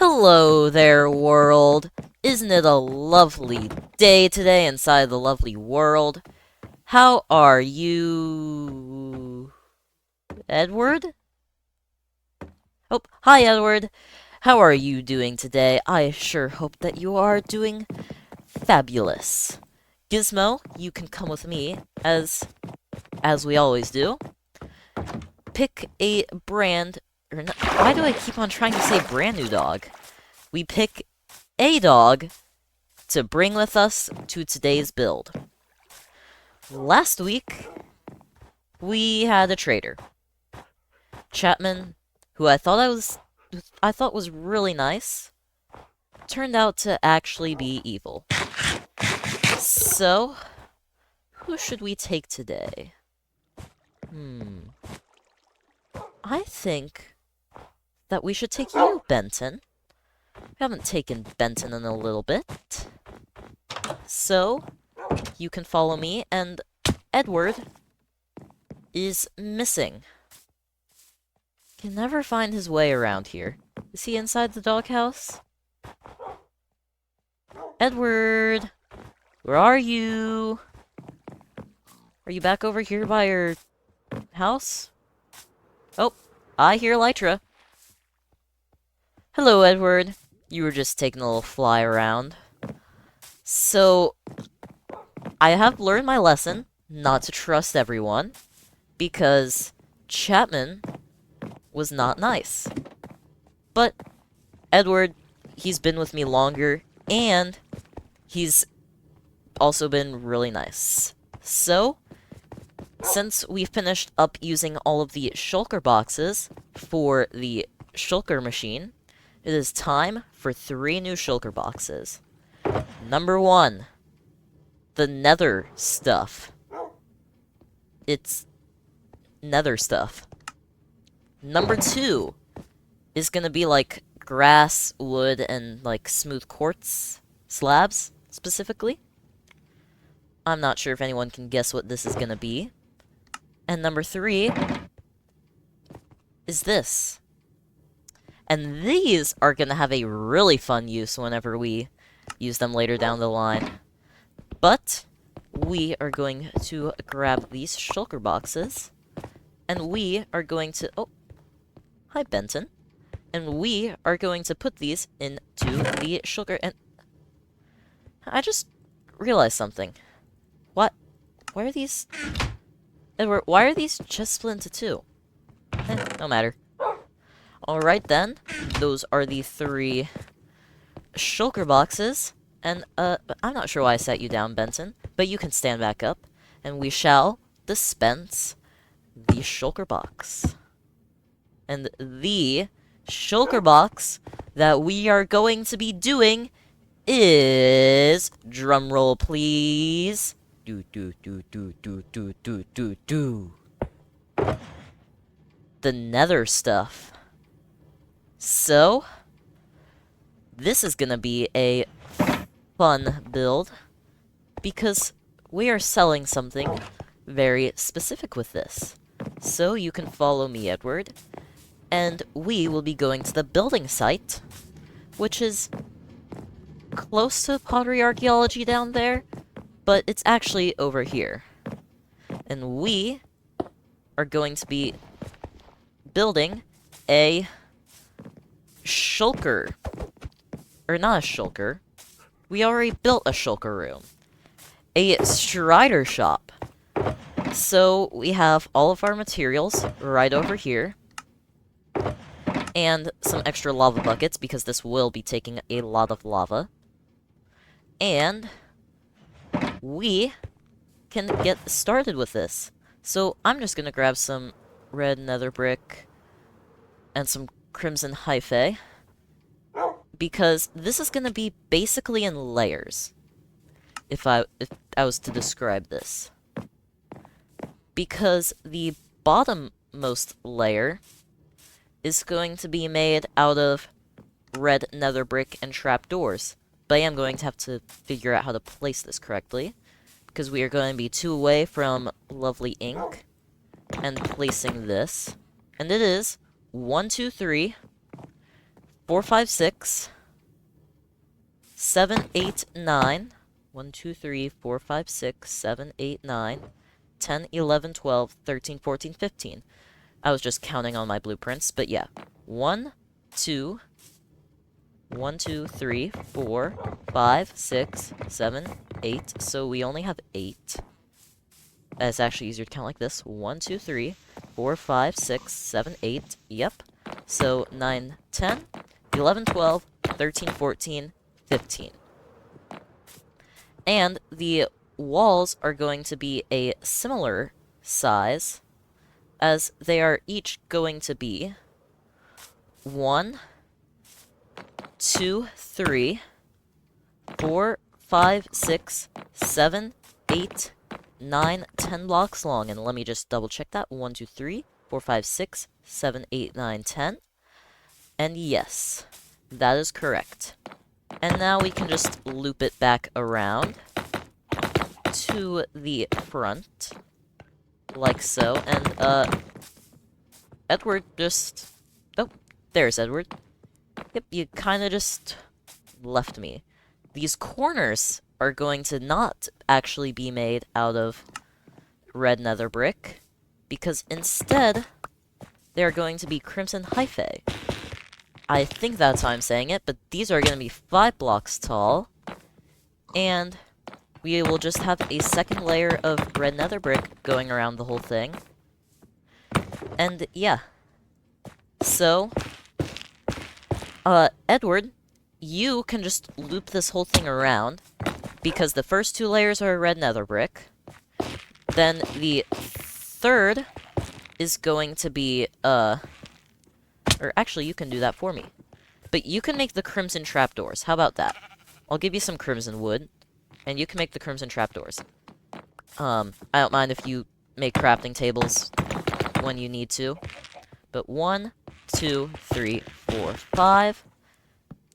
Hello there, world. Isn't it a lovely day today inside the lovely world? How are you... Edward? Oh, hi, Edward. How are you doing today? I sure hope that you are doing fabulous. Gizmo, you can come with me, as we always do. Pick a brand... why do I keep on trying to say brand new dog? We pick a dog to bring with us to today's build. Last week, we had a trader, Chapman, who I thought was really nice, turned out to actually be evil. So, who should we take today? I think that we should take you, Benton. We haven't taken Benton in a little bit. So, you can follow me, and Edward is missing. Can never find his way around here. Is he inside the doghouse? Edward! Where are you? Are you back over here by your house? Oh, I hear Lytra. Hello, Edward. You were just taking a little fly around. So, I have learned my lesson not to trust everyone, because Chapman was not nice. But Edward, he's been with me longer, and he's also been really nice. So, since we've finished up using all of the shulker boxes for the shulker machine, it is time for 3 new shulker boxes. Number 1, the nether stuff. It's nether stuff. Number 2 is gonna be like grass, wood, and like smooth quartz slabs, specifically. I'm not sure if anyone can guess what this is gonna be. And number 3 is this. And these are gonna have a really fun use whenever we use them later down the line. But we are going to grab these shulker boxes, and we are going to... Oh, hi, Benton. And we are going to put these into the shulker, and... I just realized something. What? Why are these... Edward, why are these just split into 2? No matter. Alright then, those are the 3 shulker boxes, and I'm not sure why I sat you down, Benton, but you can stand back up, and we shall dispense the shulker box. And the shulker box that we are going to be doing is... drumroll, please. Do. The nether stuff. So, this is gonna be a fun build, because we are selling something very specific with this. So you can follow me, Edward, and we will be going to the building site, which is close to pottery archaeology down there, but it's actually over here. And we are going to be building a shulker. Or not a shulker. We already built a shulker room. A strider shop. So we have all of our materials right over here. And some extra lava buckets, because this will be taking a lot of lava. And we can get started with this. So I'm just gonna grab some red nether brick and some crimson hyphae, because this is gonna be basically in layers, if I was to describe this. Because the bottommost layer is going to be made out of red nether brick and trapdoors, but I am going to have to figure out how to place this correctly, because we are going to be 2 away from lovely ink and placing this. And it is 1, 2, 3, 4, 5, 6, 7, 8, 9. 1, 2, 3, 4, 5, 6, 7, 8, 9, 10, 11, 12, 13, 14, 15. I was just counting on my blueprints, but yeah. 1, 2, 1, 2, 3, 4, 5, 6, 7, 8. So we only have 8. It's actually easier to count like this. 1, 2, 3, 4, 5, 6, 7, 8. Yep. So 9, 10, 11, 12, 13, 14, 15. And the walls are going to be a similar size, as they are each going to be 1, 2, 3, 4, 5, 6, 7, 8, 9, 10 blocks long. And let me just double check that. 1, 2, 3, 4, 5, 6, 7, 8, 9, 10. And yes, that is correct. And now we can just loop it back around to the front, like so. And, Edward just... Oh, there's Edward. Yep, you kinda just left me. These corners are going to not actually be made out of red nether brick, because instead, they're going to be crimson hyphae. I think that's how I'm saying it, but these are going to be 5 blocks tall, and we will just have a second layer of red nether brick going around the whole thing. And yeah. So, Edward, you can just loop this whole thing around, because the first 2 layers are red nether brick. Then the third is going to be, or actually, you can do that for me. But you can make the crimson trapdoors. How about that? I'll give you some crimson wood, and you can make the crimson trapdoors. I don't mind if you make crafting tables when you need to. But 1, 2, 3, 4, 5.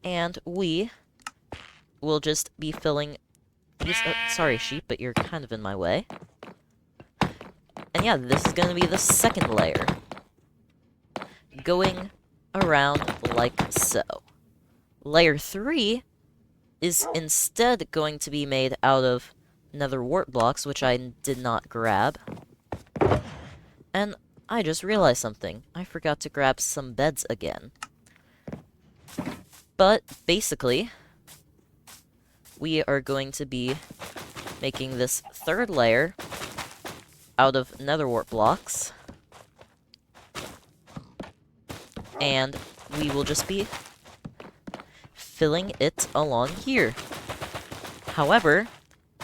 And we will just be filling these... sorry, sheep, but you're kind of in my way. And yeah, this is going to be the second layer. Going around like so. Layer 3 is instead going to be made out of nether wart blocks, which I did not grab. And I just realized something. I forgot to grab some beds again. But, basically, we are going to be making this third layer out of nether wart blocks. And we will just be filling it along here. However,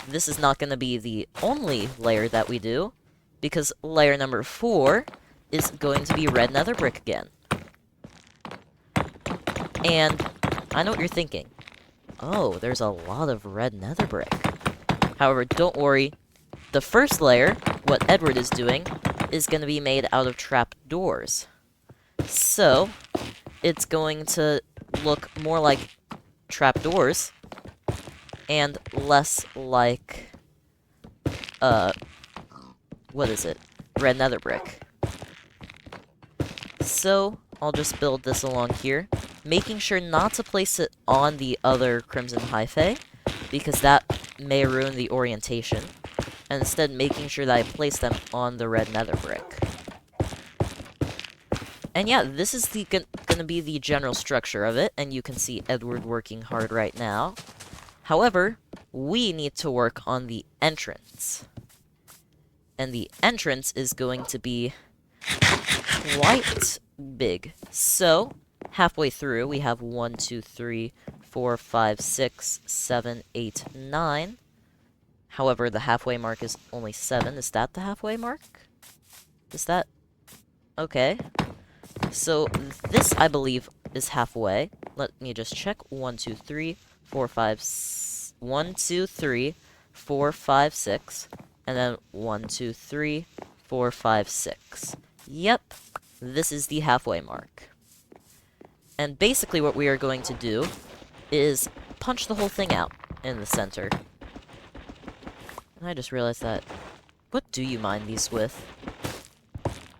this is not going to be the only layer that we do, because layer number 4 is going to be red nether brick again. And I know what you're thinking. Oh, there's a lot of red nether brick. However, don't worry. The first layer, what Edward is doing, is going to be made out of trapdoors. So, it's going to look more like trapdoors, and less like, what is it? Red nether brick. So, I'll just build this along here, making sure not to place it on the other crimson hyphae, because that may ruin the orientation, and instead making sure that I place them on the red nether brick. And yeah, this is gonna be the general structure of it, and you can see Edward working hard right now. However, we need to work on the entrance. And the entrance is going to be quite big. So, halfway through, we have 1, 2, 3, 4, 5, 6, 7, 8, 9. However, the halfway mark is only 7. Is that the halfway mark? Is that... Okay. So, this, I believe, is halfway. Let me just check. 1, 2, 3, 4, 5... 1, 2, 3, 4, 5, 6. And then 1, 2, 3, 4, 5, 6. Yep. This is the halfway mark. And basically what we are going to do is punch the whole thing out in the center. And I just realized that... What do you mine these with?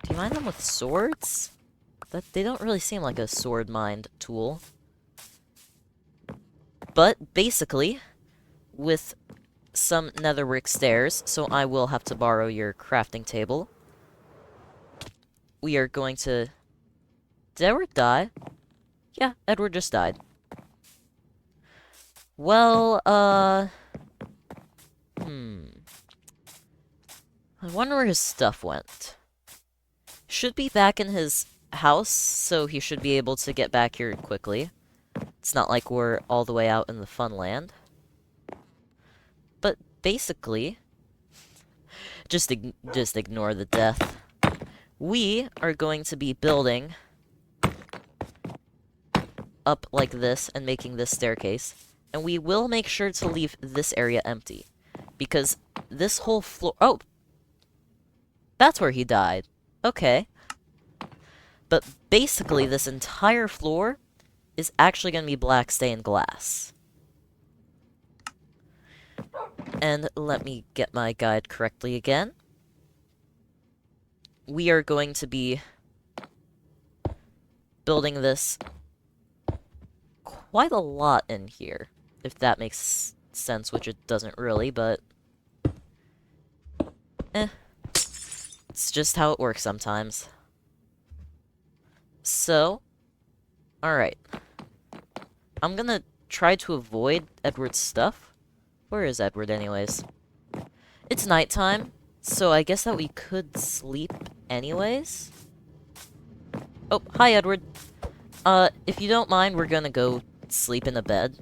Do you mine them with swords? They don't really seem like a sword mined tool. But basically, with some netherbrick stairs, so I will have to borrow your crafting table, we are going to... Did Edward die? Yeah, Edward just died. Well, I wonder where his stuff went. Should be back in his house, so he should be able to get back here quickly. It's not like we're all the way out in the fun land. But basically, just ignore the death. We are going to be building up like this and making this staircase. And we will make sure to leave this area empty. Because this whole floor... Oh! That's where he died. Okay. But basically, this entire floor is actually going to be black stained glass. And let me get my guide correctly again. We are going to be building this quite a lot in here, if that makes sense, which it doesn't really, but... It's just how it works sometimes. So, alright. I'm gonna try to avoid Edward's stuff. Where is Edward, anyways? It's nighttime, so I guess that we could sleep anyways? Oh, hi, Edward. If you don't mind, we're gonna go sleep in a bed.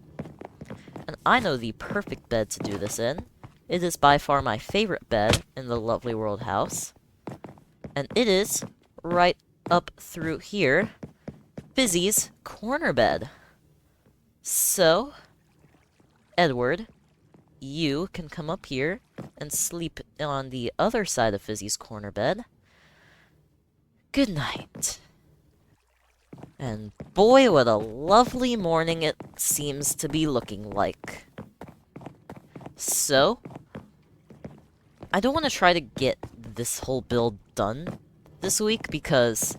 And I know the perfect bed to do this in. It is by far my favorite bed in the lovely world house. And it is right up through here, Fizzy's corner bed. So, Edward, you can come up here and sleep on the other side of Fizzy's corner bed. Good night. And boy, what a lovely morning it seems to be looking like. So, I don't want to try to get this whole build done this week because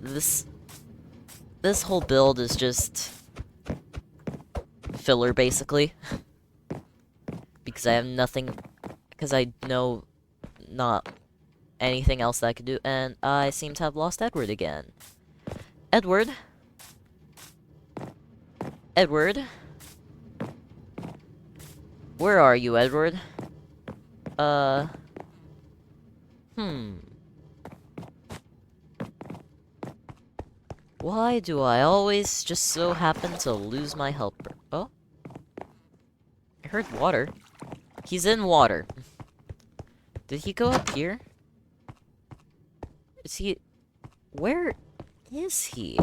this whole build is just filler, basically. Because I have nothing, because I know not anything else that I could do, and I seem to have lost Edward again. Edward? Edward? Where are you, Edward? Why do I always just so happen to lose my helper? Oh? I heard water. He's in water. Did he go up here? Is he... Where is he?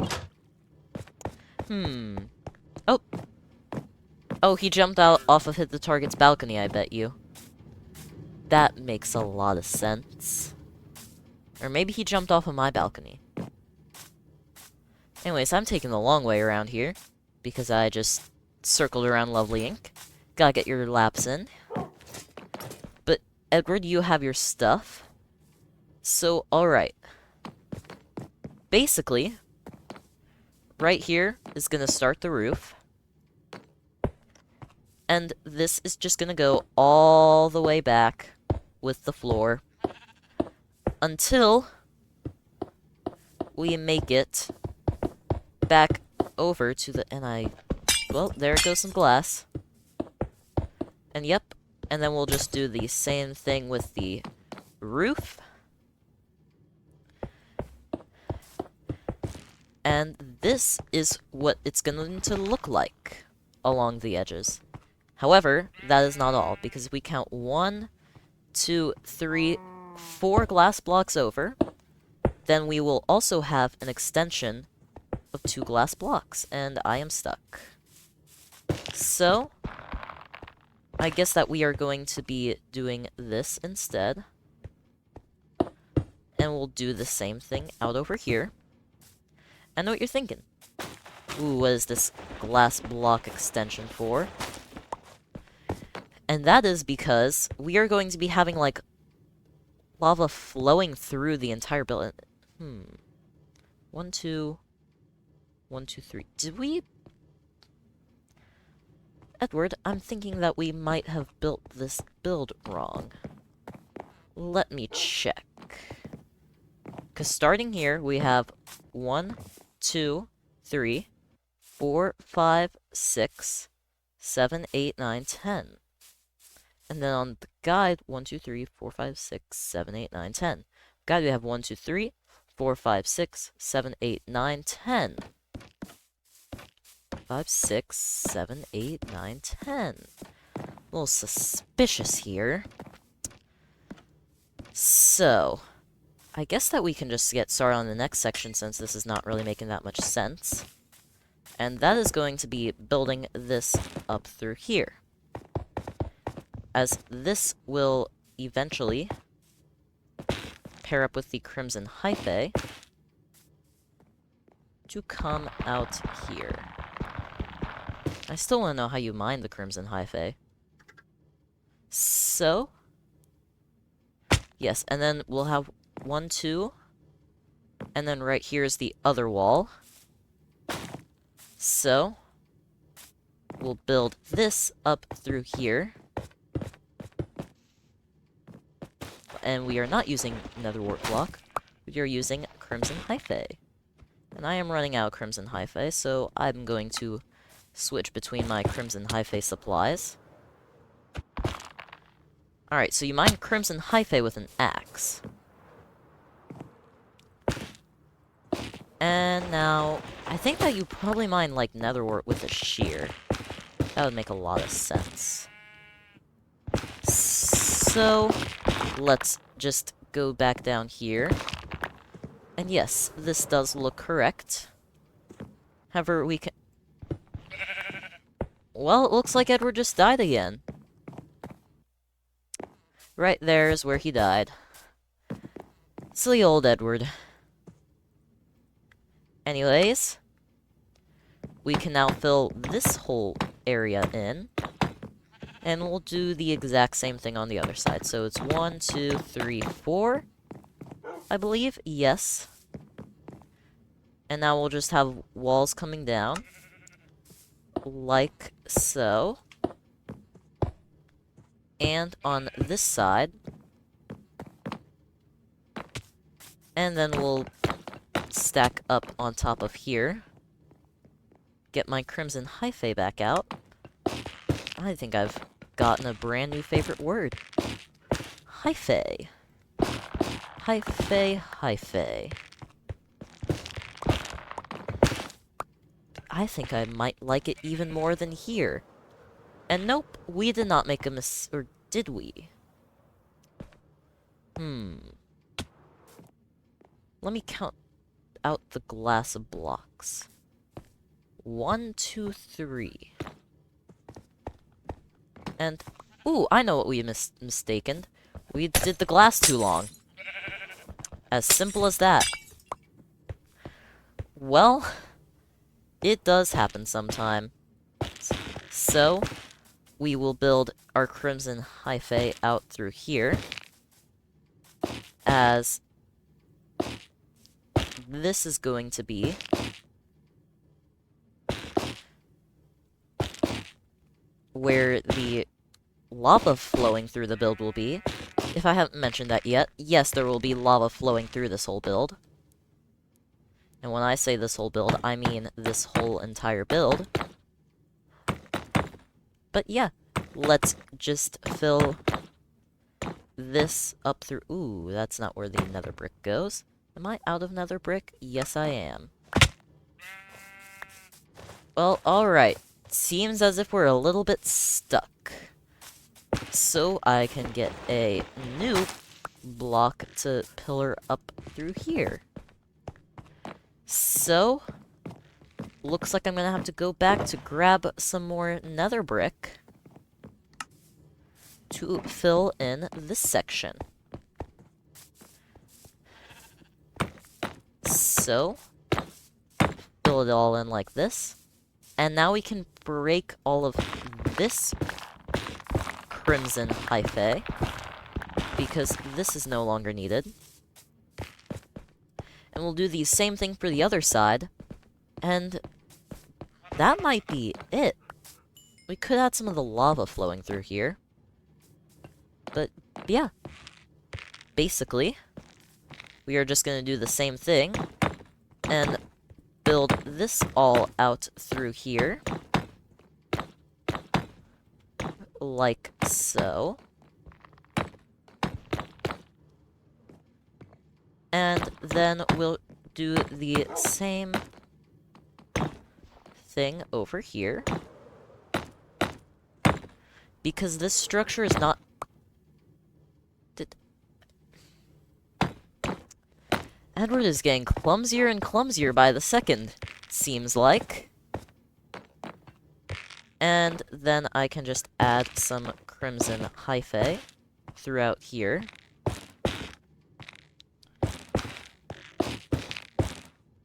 Oh. Oh, he jumped out off of the target's balcony, I bet you. That makes a lot of sense. Or maybe he jumped off of my balcony. Anyways, I'm taking the long way around here, because I just circled around Lovely Ink. Gotta get your laps in. But, Edward, you have your stuff. So, alright. Basically, right here is gonna start the roof. And this is just gonna go all the way back with the floor until we make it back over to the... Well, there goes some glass. And yep, and then we'll just do the same thing with the roof. And this is what it's going to look like along the edges. However, that is not all, because if we count 1, 2, 3, 4 glass blocks over, then we will also have an extension of 2 glass blocks, and I am stuck. So, I guess that we are going to be doing this instead. And we'll do the same thing out over here. I know what you're thinking. Ooh, what is this glass block extension for? And that is because we are going to be having, like, lava flowing through the entire building. 1, 2... 1, 2, 3. Did we Edward, I'm thinking that we might have built this build wrong. Let me check. Because starting here, we have 1, 2, 3, 4, 5, 6, 7, 8, 9, 10. And then on the guide, 1, 2, 3, 4, 5, 6, 7, 8, 9, 10. Guide, we have 1, 2, 3, 4, 5, 6, 7, 8, 9, 10. 5, 6, 7, 8, 9, 10. A little suspicious here. So, I guess that we can just get started on the next section since this is not really making that much sense. And that is going to be building this up through here. As this will eventually pair up with the Crimson Hyphae to come out here. I still want to know how you mine the Crimson Hyphae. So, yes, and then we'll have 1, 2, and then right here is the other wall. So, we'll build this up through here. And we are not using netherwort block, we are using Crimson Hyphae. And I am running out of Crimson Hyphae, so I'm going to switch between my Crimson Hyphae supplies. Alright, so you mine Crimson Hyphae with an axe. And now, I think that you probably mine, like, netherwort with a shear. That would make a lot of sense. So, let's just go back down here. And yes, this does look correct. However, we can... Well, it looks like Edward just died again. Right there is where he died. Silly old Edward. Anyways, we can now fill this whole area in. And we'll do the exact same thing on the other side. So it's 1, 2, 3, 4. I believe, yes. And now we'll just have walls coming down. Like so. And on this side. And then we'll stack up on top of here. Get my Crimson Hyphae back out. I think I've gotten a brand new favorite word. Hyphae. Hyphae, Hyphae. I think I might like it even more than here. And nope, we did not make a or did we? Let me count out the glass blocks. 1, 2, 3. And, ooh, I know what we mistaken. We did the glass too long. As simple as that. Well, it does happen sometime. So, we will build our Crimson Hyphae out through here. As this is going to be where the lava flowing through the build will be. If I haven't mentioned that yet, yes, there will be lava flowing through this whole build. And when I say this whole build, I mean this whole entire build. But yeah, let's just fill this up through... Ooh, that's not where the nether brick goes. Am I out of nether brick? Yes, I am. Well, alright. Seems as if we're a little bit stuck. So I can get a new block to pillar up through here. So, looks like I'm gonna have to go back to grab some more nether brick to fill in this section. So, fill it all in like this. And now we can break all of this Crimson Hyphae, because this is no longer needed. And we'll do the same thing for the other side, and that might be it. We could add some of the lava flowing through here. But, yeah. Basically, we are just gonna do the same thing, and build this all out through here. Like so. And then we'll do the same thing over here. Because this structure is not... Edward is getting clumsier and clumsier by the second, seems like. And then I can just add some crimson hyphae throughout here.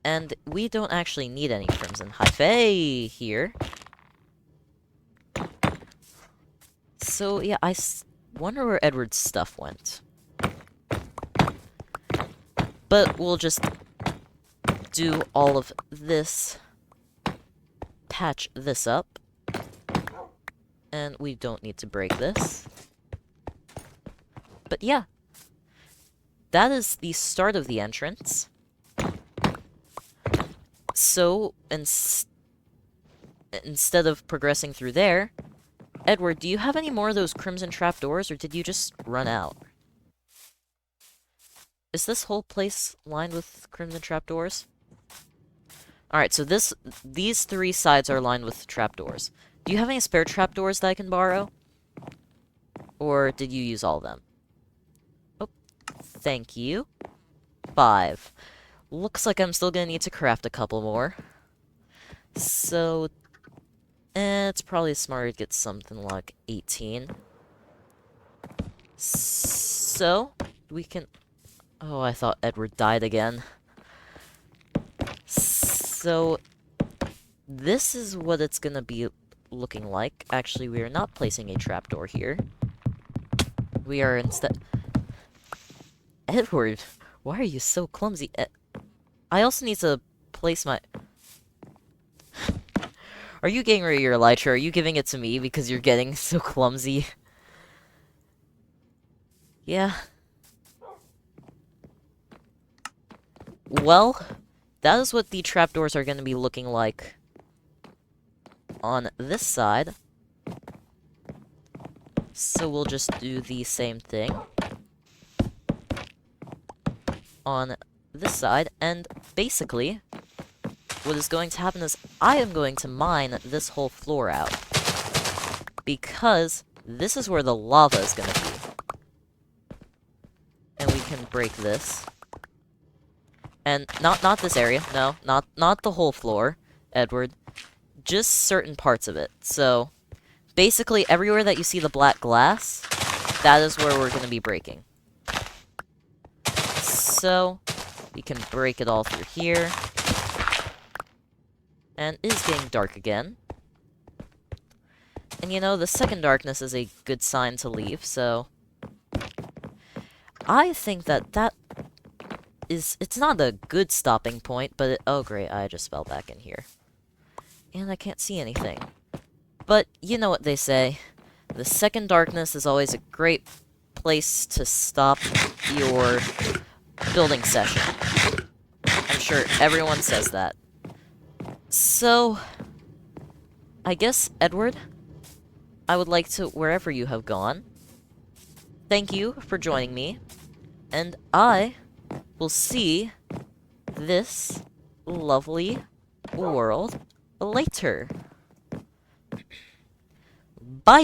And we don't actually need any crimson hyphae here. So, yeah, I wonder where Edward's stuff went. But we'll just do all of this, patch this up, and we don't need to break this. But yeah, that is the start of the entrance. So, instead of progressing through there, Edward, do you have any more of those crimson trapdoors, or did you just run out? Is this whole place lined with crimson trapdoors? Alright, so these three sides are lined with trapdoors. Do you have any spare trapdoors that I can borrow? Or did you use all of them? Oh, thank you. 5. Looks like I'm still gonna need to craft a couple more. So, it's probably smarter to get something like 18. So, we can... Oh, I thought Edward died again. So, this is what it's gonna be looking like. Actually, we are not placing a trapdoor here. We are instead... Edward, why are you so clumsy? I also need to place my... Are you getting rid of your elytra? Are you giving it to me because you're getting so clumsy? Yeah. Well, that is what the trapdoors are going to be looking like on this side. So we'll just do the same thing on this side, and basically, what is going to happen is I am going to mine this whole floor out, because this is where the lava is going to be. And we can break this. And not this area. No, not the whole floor, Edward. Just certain parts of it. So, basically everywhere that you see the black glass, that is where we're going to be breaking. So, we can break it all through here. And it is getting dark again. And you know, the second darkness is a good sign to leave, so... I think that it's not a good stopping point, but oh great, I just fell back in here. And I can't see anything. But, you know what they say. The second darkness is always a great place to stop your building session. I'm sure everyone says that. So, I guess, Edward, I would like to, wherever you have gone, thank you for joining me, and I will see this lovely world later. Bye!